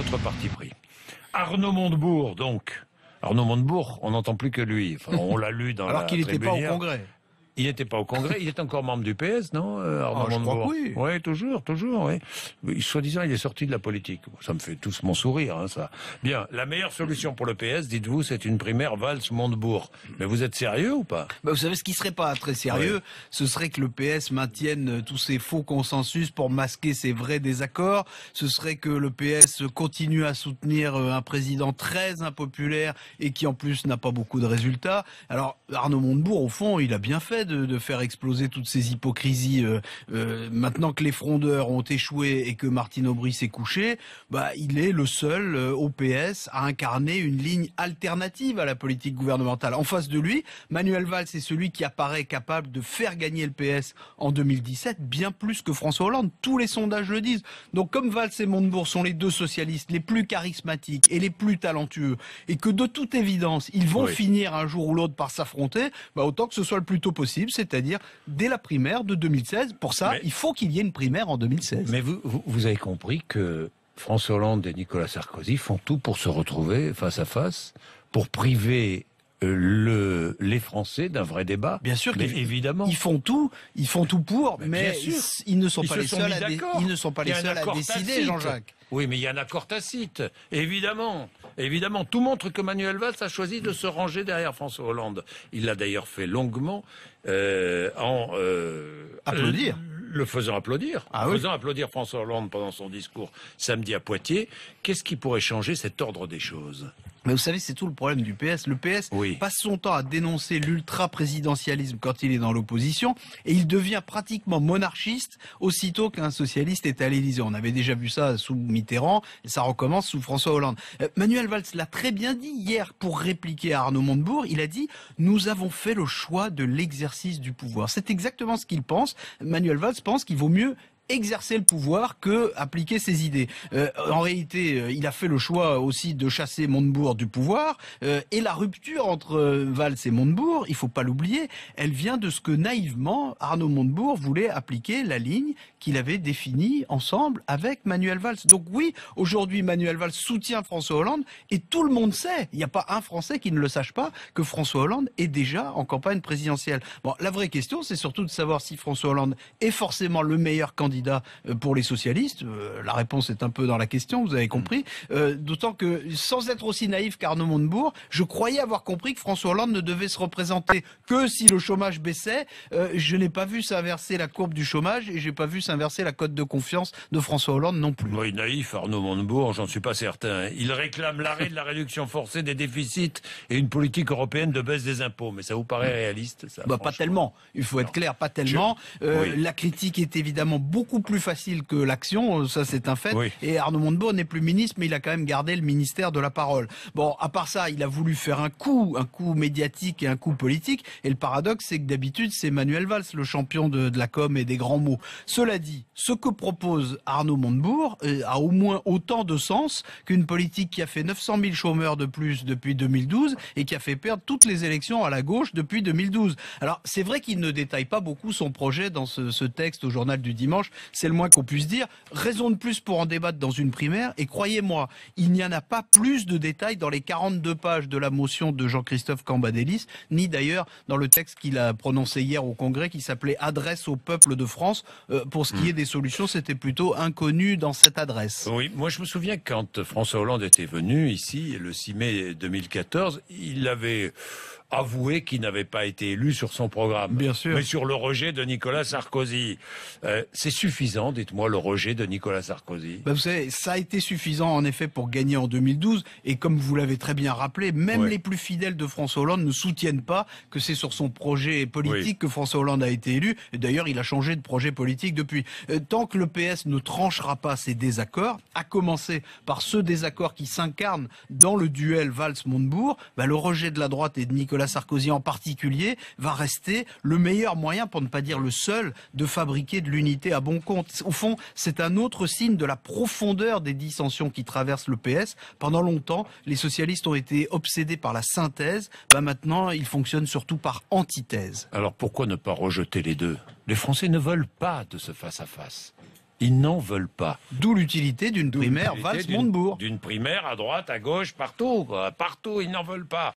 votre parti pris. Arnaud Montebourg, donc. Arnaud Montebourg, on n'entend plus que lui. Enfin, on l'a lu dans Alors la qu'il n'était pas au Tribunière. Congrès. Il n'était pas au Congrès, il est encore membre du PS, non, Arnaud je crois Montebourg? que oui. Oui, toujours, oui. Soi-disant, il est sorti de la politique. Ça me fait tous mon sourire, hein, ça. Bien, la meilleure solution pour le PS, dites-vous, c'est une primaire Valls-Montebourg. Mais vous êtes sérieux ou pas? Vous savez, ce qui serait pas très sérieux, ce serait que le PS maintienne tous ses faux consensus pour masquer ses vrais désaccords. Ce serait que le PS continue à soutenir un président très impopulaire et qui en plus n'a pas beaucoup de résultats. Alors, Arnaud Montebourg, au fond, il a bien fait de faire exploser toutes ces hypocrisies. Maintenant que les frondeurs ont échoué et que Martine Aubry s'est couchée, il est le seul au PS à incarner une ligne alternative à la politique gouvernementale. En face de lui, Manuel Valls est celui qui apparaît capable de faire gagner le PS en 2017, bien plus que François Hollande. Tous les sondages le disent. Donc comme Valls et Montebourg sont les deux socialistes les plus charismatiques et les plus talentueux, et que de toute évidence, ils vont finir un jour ou l'autre par s'affronter, autant que ce soit le plus tôt possible, c'est-à-dire dès la primaire de 2016. Pour ça, il faut qu'il y ait une primaire en 2016. Mais vous avez compris que François Hollande et Nicolas Sarkozy font tout pour se retrouver face à face, pour priver les Français d'un vrai débat. Bien sûr, mais évidemment, ils font tout pour, mais ils ne sont pas les seuls à décider, Jean-Jacques. Oui, mais il y a un accord tacite, évidemment. Évidemment, tout montre que Manuel Valls a choisi de se ranger derrière François Hollande. Il l'a d'ailleurs fait longuement applaudir. Le faisant applaudir. Faisant applaudir François Hollande pendant son discours samedi à Poitiers. Qu'est-ce qui pourrait changer cet ordre des choses? Mais vous savez, c'est tout le problème du PS. Le PS passe son temps à dénoncer l'ultra-présidentialisme quand il est dans l'opposition, et il devient pratiquement monarchiste aussitôt qu'un socialiste est à l'Élysée. On avait déjà vu ça sous Mitterrand, et ça recommence sous François Hollande. Manuel Valls l'a très bien dit hier pour répliquer à Arnaud Montebourg. Il a dit « Nous avons fait le choix de l'exercice du pouvoir ». C'est exactement ce qu'il pense. Manuel Valls pense qu'il vaut mieux exercer le pouvoir que appliquer ses idées. En réalité, il a fait le choix aussi de chasser Montebourg du pouvoir, et la rupture entre Valls et Montebourg, il faut pas l'oublier, elle vient de ce que naïvement Arnaud Montebourg voulait appliquer la ligne qu'il avait définie ensemble avec Manuel Valls. Donc oui, aujourd'hui Manuel Valls soutient François Hollande, et tout le monde sait, il n'y a pas un Français qui ne le sache pas, que François Hollande est déjà en campagne présidentielle. Bon, la vraie question, c'est surtout de savoir si François Hollande est forcément le meilleur candidat pour les socialistes. La réponse est un peu dans la question, vous avez compris. D'autant que, sans être aussi naïf qu'Arnaud Montebourg, je croyais avoir compris que François Hollande ne devait se représenter que si le chômage baissait. Je n'ai pas vu s'inverser la courbe du chômage, et j'ai pas vu s'inverser la cote de confiance de François Hollande non plus. Oui, naïf, Arnaud Montebourg, j'en suis pas certain. Il réclame l'arrêt de la réduction forcée des déficits et une politique européenne de baisse des impôts. Mais ça vous paraît réaliste, ça? Pas tellement. Il faut être clair, pas tellement. La critique est évidemment beaucoup plus facile que l'action, ça c'est un fait. Et Arnaud Montebourg n'est plus ministre, mais il a quand même gardé le ministère de la parole. Bon, à part ça, il a voulu faire un coup médiatique et un coup politique. Et le paradoxe, c'est que d'habitude, c'est Manuel Valls, le champion de la com et des grands mots. Cela dit, ce que propose Arnaud Montebourg a au moins autant de sens qu'une politique qui a fait 900 000 chômeurs de plus depuis 2012 et qui a fait perdre toutes les élections à la gauche depuis 2012. Alors, c'est vrai qu'il ne détaille pas beaucoup son projet dans ce texte au journal du dimanche. C'est le moins qu'on puisse dire. Raison de plus pour en débattre dans une primaire. Et croyez-moi, il n'y en a pas plus de détails dans les 42 pages de la motion de Jean-Christophe Cambadélis, ni d'ailleurs dans le texte qu'il a prononcé hier au Congrès qui s'appelait « Adresse au peuple de France ». Pour ce qui est des solutions, c'était plutôt inconnu dans cette adresse. Oui, moi je me souviens quand François Hollande était venu ici, le 6 mai 2014, il avait avoué qu'il n'avait pas été élu sur son programme. Bien sûr. Mais sur le rejet de Nicolas Sarkozy. C'est suffisant, dites-moi, le rejet de Nicolas Sarkozy? Vous savez, ça a été suffisant en effet pour gagner en 2012. Et comme vous l'avez très bien rappelé, même les plus fidèles de François Hollande ne soutiennent pas que c'est sur son projet politique que François Hollande a été élu. Et d'ailleurs, il a changé de projet politique depuis. Tant que le PS ne tranchera pas ses désaccords, à commencer par ce désaccord qui s'incarne dans le duel Valls-Montebourg, le rejet de la droite et de Nicolas Sarkozy en particulier va rester le meilleur moyen, pour ne pas dire le seul, de fabriquer de l'unité à bon compte. Au fond, c'est un autre signe de la profondeur des dissensions qui traversent le PS. Pendant longtemps, les socialistes ont été obsédés par la synthèse. Maintenant, ils fonctionnent surtout par antithèse. Alors pourquoi ne pas rejeter les deux? Les Français ne veulent pas de ce face-à-face. Ils n'en veulent pas. D'où l'utilité d'une primaire Valls-Montebourg. D'une primaire à droite, à gauche, partout, quoi. Partout, ils n'en veulent pas.